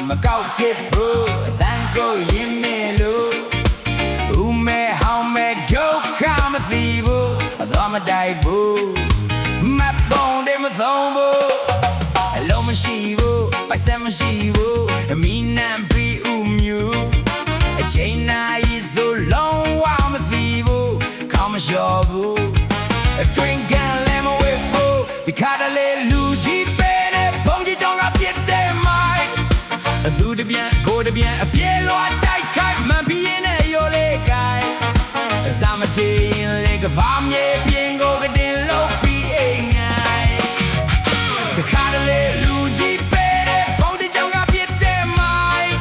မကောက်ချစ်ဘူးအတန်းကိုရင်မဲလို့ဦးမဲဟောင်းမဲဒုက္ခမသိဘူးအသွားမတိုက်ဘူးမပုံတယ်မသုံးဘူးအလုံးမရှိဘူးပိုက်ဆက်မရှိဘူးအမီနံပြီးဦးမြူအချိန်နိုင်ဆိုလုံးဝမသိဘူးခေါင်းမလျှော်ဘူးအတွင်ကန်လည်းမဝေဘူးဒီခါတလေလူကြီးပဲတဲ့ဘုံကြီးကြောင့်ကပြစ်တယ်မိုက်သူတပြန်ကိုတပြန်အပြေလွားတိုက်ခိုက်မှန်ပြီးရင်လည်းရိုလေးကိုင်အစမချင်လေကဘာမြေပြင်ကိုကတင်လို့ပြီးအိမ်ငိုင်တခါတလေလူကြီးပဲတဲ့ဘုံကြီးကြောင့်ကပြစ်တယ်မိုက်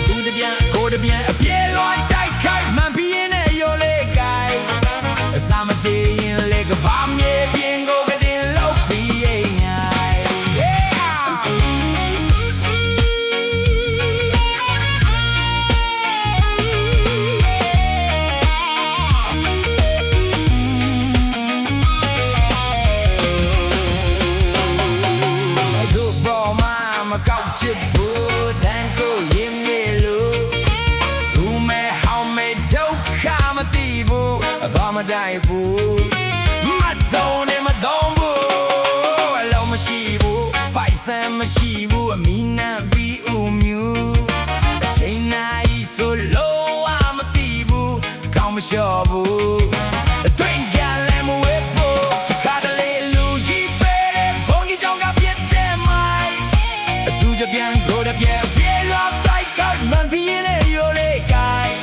သူတပြန်ကိုတပြန်အပြေလွားတိုက်ခိုက်မှန်ပြီးရင်လည်းရိုလေးကိုင်အစမချင်လေကဘာမြေပြင်ကိုကတင်လို့ပြီးအိမ်ငိုင်မကောက်ချစ်ဘူးတန်ကိုရင်မဲလို့ဦးမဲဟောင်းမဲဒုက္ခမသိဘူးအသွားမတိုက်ဘူးမတော်နဲ့မတော်ဘူးအလုံးမရှိဘူးပိုက်ဆံမရှိဘူးအမီနံပြီးဦးမြူအချိန်နိုင်ဆိုလို့မသိဘူးကောင်းမလျှော်ဘူးအတွင်ကလည်းမဝေးဘူးတခါတလေလူကြီးပဲဘုံကြီးကြောင့်ကပြစ်တယ်မိုက်သူကြပြန်ကိုတပြန်ပြေလာတိုက်ခိုက်မှန်ပြီးရင်ရိုလေးကိုင်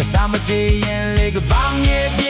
အစမချင်လေကဘာမြေပြေ